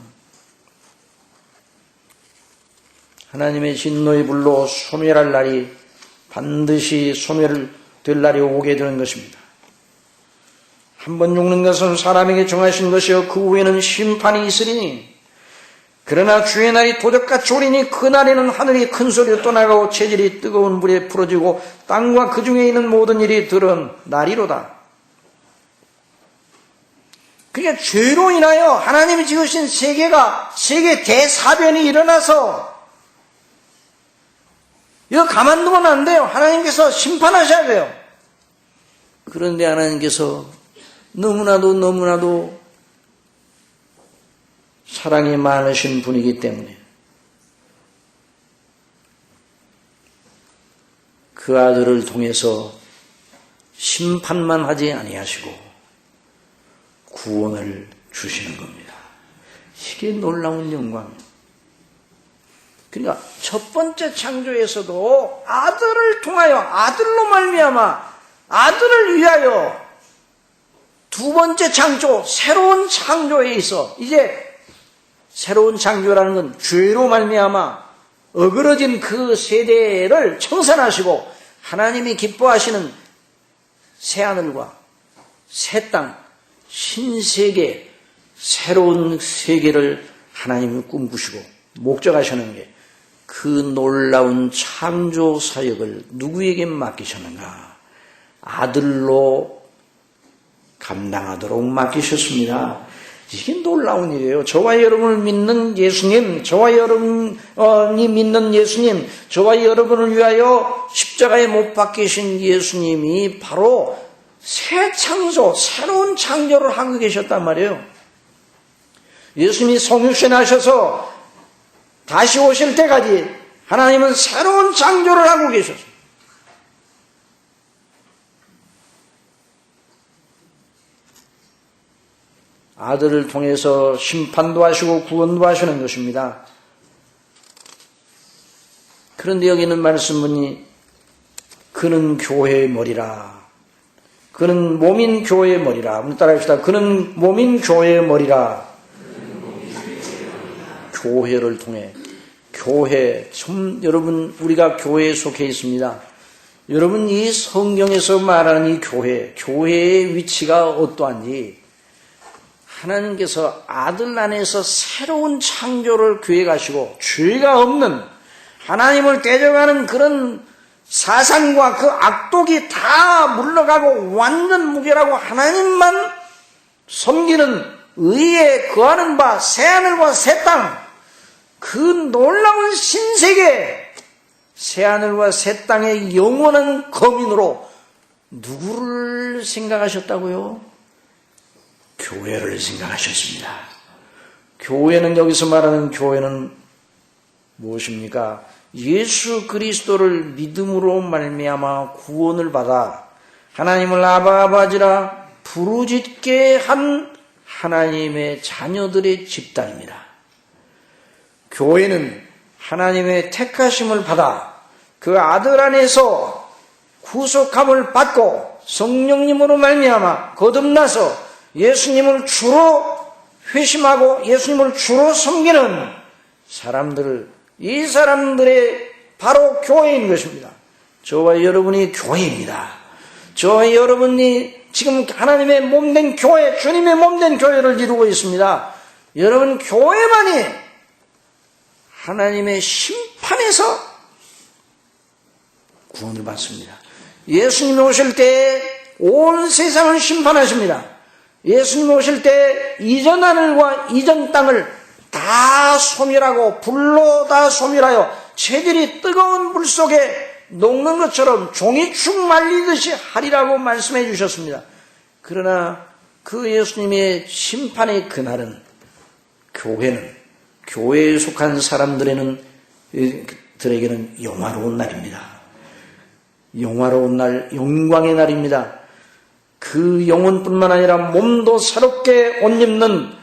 하나님의 진노의 불로 소멸할 날이 반드시 소멸될 날이 오게 되는 것입니다. 한번 죽는 것은 사람에게 정하신 것이요 그 후에는 심판이 있으리니 그러나 주의 날이 도적같이 오리니 그 날에는 하늘이 큰 소리로 떠나가고 체질이 뜨거운 물에 풀어지고 땅과 그 중에 있는 모든 일이 드러나리로다. 그러니까 죄로 인하여 하나님이 지으신 세계 대사변이 일어나서 이거 가만두면 안 돼요. 하나님께서 심판하셔야 돼요. 그런데 하나님께서 너무나도 사랑이 많으신 분이기 때문에 그 아들을 통해서 심판만 하지 아니하시고 구원을 주시는 겁니다. 이게 놀라운 영광이에요. 그러니까 첫 번째 창조에서도 아들을 통하여 아들로 말미암아 아들을 위하여 두 번째 창조 새로운 창조에 있어 이제 새로운 창조라는 건 죄로 말미암아 어그러진 그 세대를 청산하시고 하나님이 기뻐하시는 새하늘과 새 땅 신세계 새로운 세계를 하나님이 꿈꾸시고 목적하시는 게 그 놀라운 창조 사역을 누구에게 맡기셨는가? 아들로 감당하도록 맡기셨습니다. 이게 놀라운 일이에요. 저와 여러분을 믿는 예수님, 저와 여러분이 믿는 예수님, 저와 여러분을 위하여 십자가에 못 박히신 예수님이 바로 새 창조, 새로운 창조를 하고 계셨단 말이에요. 예수님이 성육신하셔서 다시 오실 때까지 하나님은 새로운 창조를 하고 계셨어요. 아들을 통해서 심판도 하시고 구원도 하시는 것입니다. 그런데 여기는 말씀문이 그는 교회의 머리라. 그는 몸인 교회의 머리라. 한번 따라합시다. 그는 몸인 교회의 머리라. 교회를 통해, 교회, 여러분 우리가 교회에 속해 있습니다. 여러분 이 성경에서 말하는 이 교회의 위치가 어떠한지, 하나님께서 아들 안에서 새로운 창조를 계획하시고 죄가 없는 하나님을 대적하는 그런 사상과 그 악독이 다 물러가고 완전 무결하고 하나님만 섬기는 의에 거하는 바 새하늘과 새 땅, 그 놀라운 신세계, 새하늘과 새 땅의 영원한 거민으로 누구를 생각하셨다고요? 교회를 생각하셨습니다. 교회는, 여기서 말하는 교회는 무엇입니까? 예수 그리스도를 믿음으로 말미암아 구원을 받아 하나님을 아버지라 부르짖게 한 하나님의 자녀들의 집단입니다. 교회는 하나님의 택하심을 받아 그 아들 안에서 구속함을 받고 성령님으로 말미암아 거듭나서 예수님을 주로 회심하고 예수님을 주로 섬기는 사람들을, 이 사람들의 바로 교회인 것입니다. 저와 여러분이 교회입니다. 저와 여러분이 지금 하나님의 몸된 교회, 주님의 몸된 교회를 이루고 있습니다. 여러분 교회만이 하나님의 심판에서 구원을 받습니다. 예수님이 오실 때 온 세상을 심판하십니다. 예수님이 오실 때 이전 하늘과 이전 땅을 다 소멸하고 불로 다 소멸하여 체질이 뜨거운 불 속에 녹는 것처럼 종이축 말리듯이 하리라고 말씀해 주셨습니다. 그러나 그 예수님의 심판의 그날은 교회에 속한 사람들에게는 영화로운 날입니다. 영화로운 날, 영광의 날입니다. 그 영혼뿐만 아니라 몸도 새롭게 옷 입는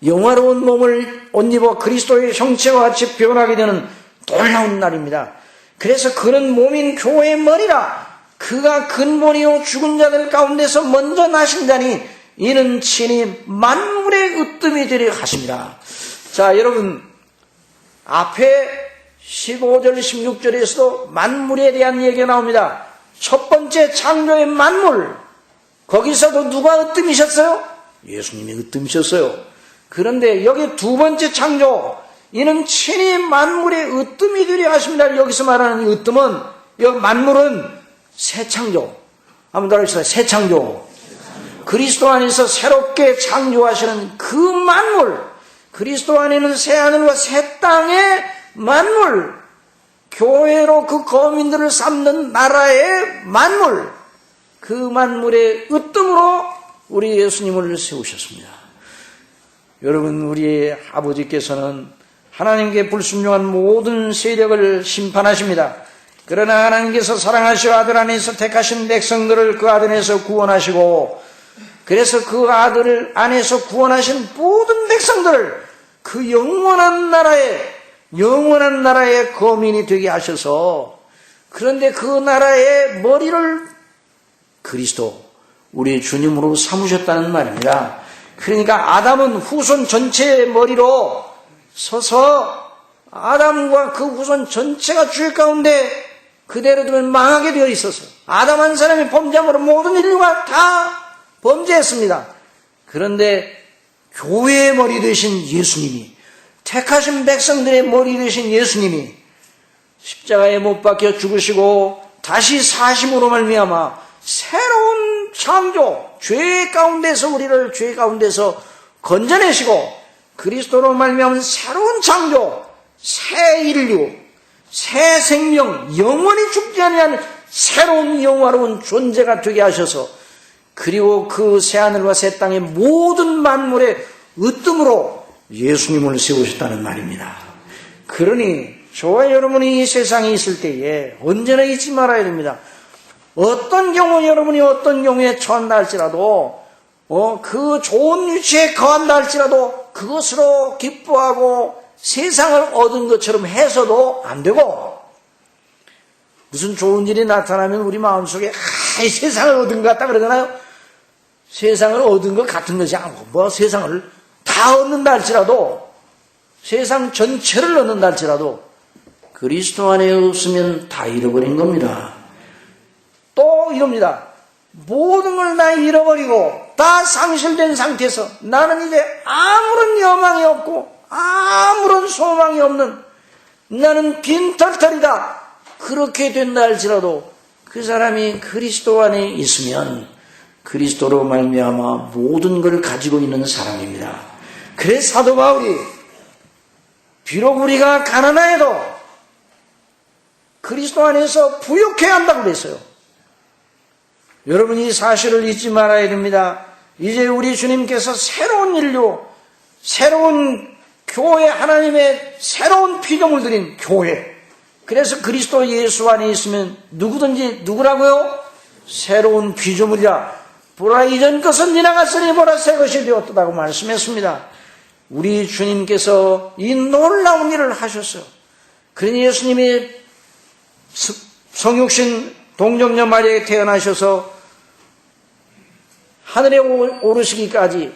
영화로운 몸을 옷 입어 그리스도의 형체와 같이 변하게 되는 놀라운 날입니다. 그래서 그는 몸인 교회의 머리라. 그가 근본이요 죽은 자들 가운데서 먼저 나신 자니 이는 친히 만물의 으뜸이 되려 하십니다. 자, 여러분 앞에 15절 16절에서도 만물에 대한 얘기가 나옵니다. 첫 번째 창조의 만물, 거기서도 누가 으뜸이셨어요? 예수님이 으뜸이셨어요. 그런데 여기 두 번째 창조, 이는 친히 만물의 으뜸이 되려 하십니다. 여기서 말하는 이 으뜸은, 여기 만물은 새 창조. 한번 더 하겠습니다. 새 창조. 그리스도 안에서 새롭게 창조하시는 그 만물, 그리스도 안에는 새 하늘과 새 땅의 만물, 교회로 그 거민들을 삼는 나라의 만물, 그 만물의 으뜸으로 우리 예수님을 세우셨습니다. 여러분, 우리의 아버지께서는 하나님께 불순종한 모든 세력을 심판하십니다. 그러나 하나님께서 사랑하시어 아들 안에서 택하신 백성들을 그 아들 안에서 구원하시고, 그래서 그 아들 안에서 구원하신 모든 백성들을 그 영원한 나라의 거민이 되게 하셔서, 그런데 그 나라의 머리를 그리스도, 우리 주님으로 삼으셨다는 말입니다. 그러니까 아담은 후손 전체의 머리로 서서 아담과 그 후손 전체가 죄 가운데 그대로 두면 망하게 되어 있었어요. 아담 한 사람이 범죄함으로 모든 인류가 다 범죄했습니다. 그런데 교회의 머리 되신 예수님이, 택하신 백성들의 머리 되신 예수님이 십자가에 못 박혀 죽으시고 다시 사심으로 말미암아 새로운 창조, 죄 가운데서 우리를 죄 가운데서 건져내시고 그리스도로 말미암은 새로운 창조, 새 인류, 새 생명, 영원히 죽지 아니하는 새로운 영화로운 존재가 되게 하셔서, 그리고 그 새하늘과 새 땅의 모든 만물의 으뜸으로 예수님을 세우셨다는 말입니다. 그러니 저와 여러분이 이 세상에 있을 때에 언제나 잊지 말아야 됩니다. 어떤 경우 여러분이 어떤 경우에 처한다 할지라도 그 좋은 위치에 거한다 할지라도 그것으로 기뻐하고 세상을 얻은 것처럼 해서도 안 되고, 무슨 좋은 일이 나타나면 우리 마음속에 무사히 세상을 얻은 것 같다 그러잖아요. 세상을 얻은 것 같은 것이 아니고, 뭐 세상을 다 얻는다 할지라도, 세상 전체를 얻는다 할지라도, 그리스도 안에 없으면 다 잃어버린 겁니다. 또 이럽니다. 모든 걸 다 잃어버리고, 다 상실된 상태에서 나는 이제 아무런 여망이 없고, 아무런 소망이 없는, 나는 빈털털이다. 그렇게 된다 할지라도, 그 사람이 그리스도 안에 있으면, 그리스도로 말미암아 모든 걸 가지고 있는 사람입니다. 그래서 사도 바울이 비록 우리가 가난해도 그리스도 안에서 부욕해야 한다고 그랬어요. 여러분이 사실을 잊지 말아야 됩니다. 이제 우리 주님께서 새로운 인류, 새로운 교회, 하나님의 새로운 피조물 들인 교회. 그래서 그리스도 예수 안에 있으면 누구든지 누구라고요? 새로운 피조물이라. 보라 이전 것은 지나갔으니 보라 새 것이 되었다고 말씀했습니다. 우리 주님께서 이 놀라운 일을 하셨어요. 그러니 예수님이 성육신 동정녀 마리아에 태어나셔서 하늘에 오르시기까지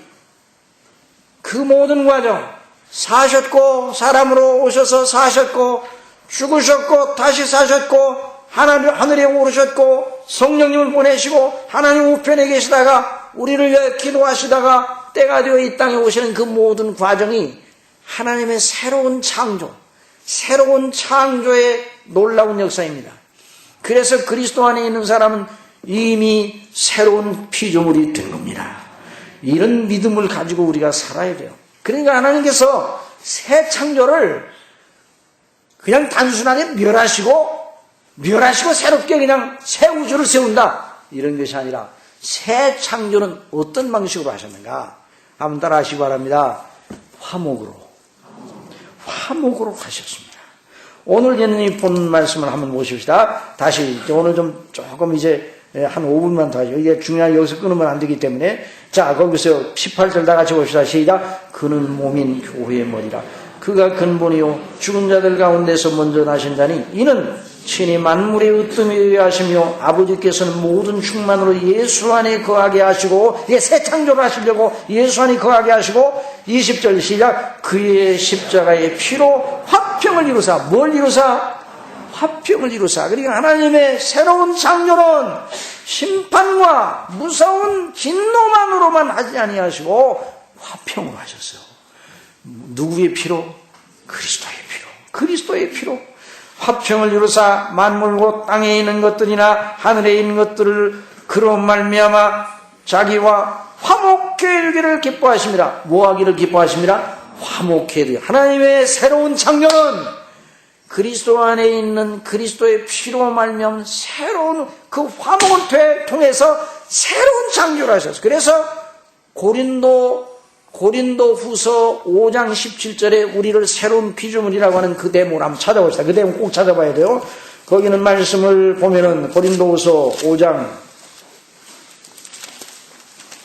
그 모든 과정, 사셨고 사람으로 오셔서 사셨고 죽으셨고 다시 사셨고 하늘에 오르셨고 성령님을 보내시고 하나님 우편에 계시다가 우리를 위해 기도하시다가 때가 되어 이 땅에 오시는 그 모든 과정이 하나님의 새로운 창조, 새로운 창조의 놀라운 역사입니다. 그래서 그리스도 안에 있는 사람은 이미 새로운 피조물이 된 겁니다. 이런 믿음을 가지고 우리가 살아야 돼요. 그러니까 하나님께서 새 창조를 그냥 단순하게 멸하시고 새롭게 그냥 새 우주를 세운다 이런 것이 아니라 새 창조는 어떤 방식으로 하셨는가 한번 따라 하시기 바랍니다. 화목으로 하셨습니다. 오늘 있는 본 말씀을 한번 보십시다. 다시 오늘 조금 이제 한 5분만 더 하죠. 이게 중요한 여기서 끊으면 안 되기 때문에 자 거기서 18절 다 같이 봅시다. 시작. 그는 몸인 교회의 머리라. 그가 근본이요 죽은 자들 가운데서 먼저 나신 자니 이는 친히 만물의 으뜸에 의해 하시며 아버지께서는 모든 충만으로 예수 안에 거하게 하시고 이게 새 창조를 하시려고 예수 안에 거하게 하시고 20절 시작. 그의 십자가의 피로 화평을 이루사. 뭘 이루사? 화평을 이루사. 그러니까 하나님의 새로운 창조는 심판과 무서운 진노만으로만 하지 아니하시고 화평으로 하셨어요. 누구의 피로? 그리스도의 피로 화평을 이루사 만물 곧 땅에 있는 것들이나 하늘에 있는 것들을 그로 말미암아 자기와 화목해 일기를 기뻐하십니다. 뭐하기를 기뻐하십니다? 화목해 일기. 하나님의 새로운 창조는 그리스도 안에 있는 그리스도의 피로 말미암은 새로운 그 화목을 통해서 새로운 창조를 하셨어요. 그래서 고린도 후서 5장 17절에 우리를 새로운 피조물이라고 하는 그 대목을 한번 찾아봅시다. 그 대목 꼭 찾아봐야 돼요. 거기는 말씀을 보면은 고린도 후서 5장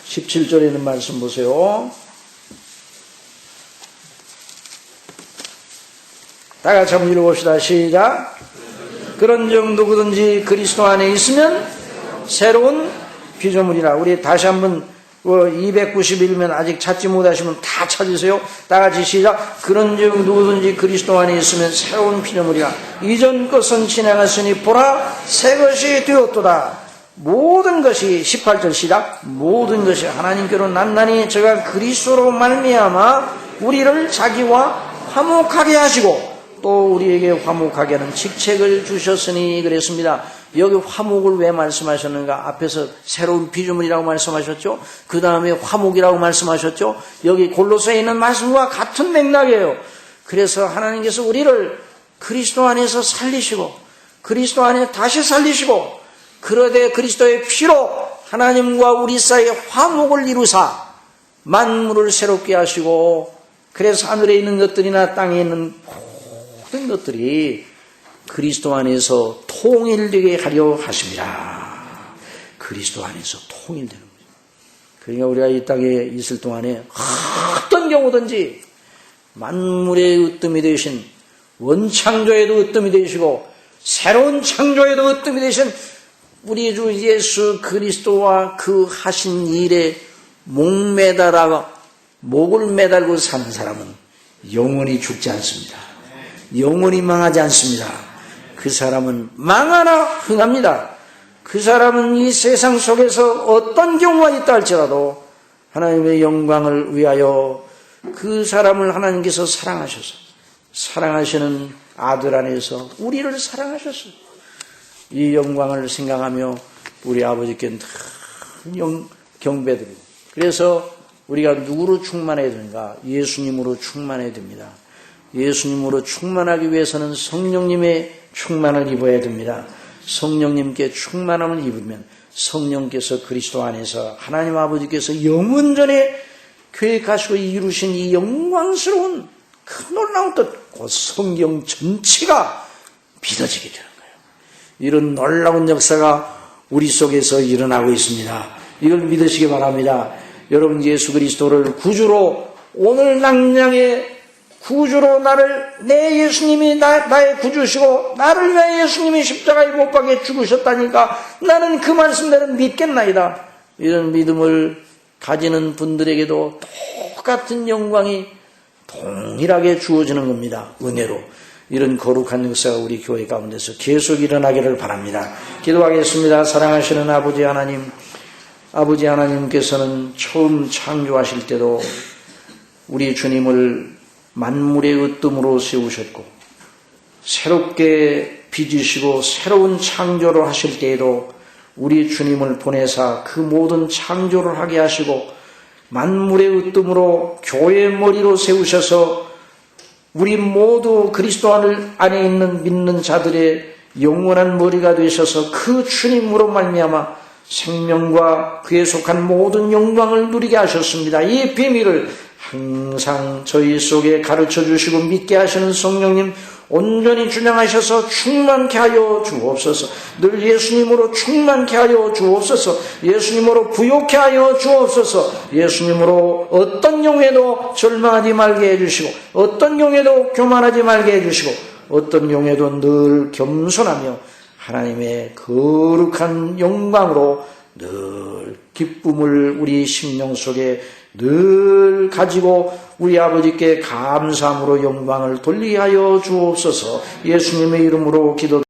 17절에 있는 말씀 보세요. 다 같이 한번 읽어봅시다. 시작. 그런즉 누구든지 그리스도 안에 있으면 새로운 피조물이라. 우리 다시 한번 291면 아직 찾지 못하시면 다 찾으세요. 다 같이 시작. 그런즉 누구든지 그리스도 안에 있으면 새로운 피조물이라. 이전 것은 지나갔으니 보라 새 것이 되었도다. 모든 것이 18절 시작. 모든 것이 하나님께로 났나니 저가 그리스도로 말미암아 우리를 자기와 화목하게 하시고 또 우리에게 화목하게 하는 직책을 주셨으니 그랬습니다. 여기 화목을 왜 말씀하셨는가? 앞에서 새로운 피조물이라고 말씀하셨죠. 그 다음에 화목이라고 말씀하셨죠. 여기 골로새에 있는 말씀과 같은 맥락이에요. 그래서 하나님께서 우리를 그리스도 안에서 살리시고 그리스도 안에 다시 살리시고 그러되 그리스도의 피로 하나님과 우리 사이에 화목을 이루사 만물을 새롭게 하시고 그래서 하늘에 있는 것들이나 땅에 있는 모든 것들이 그리스도 안에서 통일되게 하려 하십니다. 그리스도 안에서 통일되는 거죠. 그러니까 우리가 이 땅에 있을 동안에 어떤 경우든지 만물의 으뜸이 되신 원창조에도 으뜸이 되시고 새로운 창조에도 으뜸이 되신 우리 주 예수 그리스도와 그 하신 일에 목을 매달고 사는 사람은 영원히 죽지 않습니다. 영원히 망하지 않습니다. 그 사람은 망하나 흥합니다. 그 사람은 이 세상 속에서 어떤 경우가 있다 할지라도 하나님의 영광을 위하여 그 사람을 하나님께서 사랑하셔서 사랑하시는 아들 안에서 우리를 사랑하셨어요. 이 영광을 생각하며 우리 아버지께 큰 경배드리고, 그래서 우리가 누구로 충만해야 되는가? 예수님으로 충만해야 됩니다. 예수님으로 충만하기 위해서는 성령님의 충만을 입어야 됩니다. 성령님께 충만함을 입으면 성령께서 그리스도 안에서 하나님 아버지께서 영원전에 계획하시고 이루신 이 영광스러운 큰 놀라운 뜻, 그 성경 전체가 믿어지게 되는 거예요. 이런 놀라운 역사가 우리 속에서 일어나고 있습니다. 이걸 믿으시기 바랍니다. 여러분, 예수 그리스도를 구주로, 오늘 당장의 구주로 내 예수님이 나의 구주시고 나를 위해 예수님이 십자가에 못 박혀 죽으셨다니까 나는 그 말씀대로 믿겠나이다. 이런 믿음을 가지는 분들에게도 똑같은 영광이 동일하게 주어지는 겁니다. 은혜로. 이런 거룩한 역사가 우리 교회 가운데서 계속 일어나기를 바랍니다. 기도하겠습니다. 사랑하시는 아버지 하나님, 아버지 하나님께서는 처음 창조하실 때도 우리 주님을 만물의 으뜸으로 세우셨고, 새롭게 빚으시고 새로운 창조를 하실 때에도 우리 주님을 보내사 그 모든 창조를 하게 하시고 만물의 으뜸으로 교회의 머리로 세우셔서 우리 모두 그리스도 안에 있는 믿는 자들의 영원한 머리가 되셔서 그 주님으로 말미암아 생명과 그에 속한 모든 영광을 누리게 하셨습니다. 이 비밀을 항상 저희 속에 가르쳐 주시고 믿게 하시는 성령님 온전히 준양하셔서 충만케 하여 주옵소서. 늘 예수님으로 충만케 하여 주옵소서. 예수님으로 부욕케 하여 주옵소서. 예수님으로 어떤 경우에도 절망하지 말게 해주시고, 어떤 경우에도 교만하지 말게 해주시고, 어떤 경우에도 늘 겸손하며 하나님의 거룩한 영광으로 늘 기쁨을 우리 심령 속에 늘 가지고 우리 아버지께 감사함으로 영광을 돌리게 하여 주옵소서. 예수님의 이름으로 기도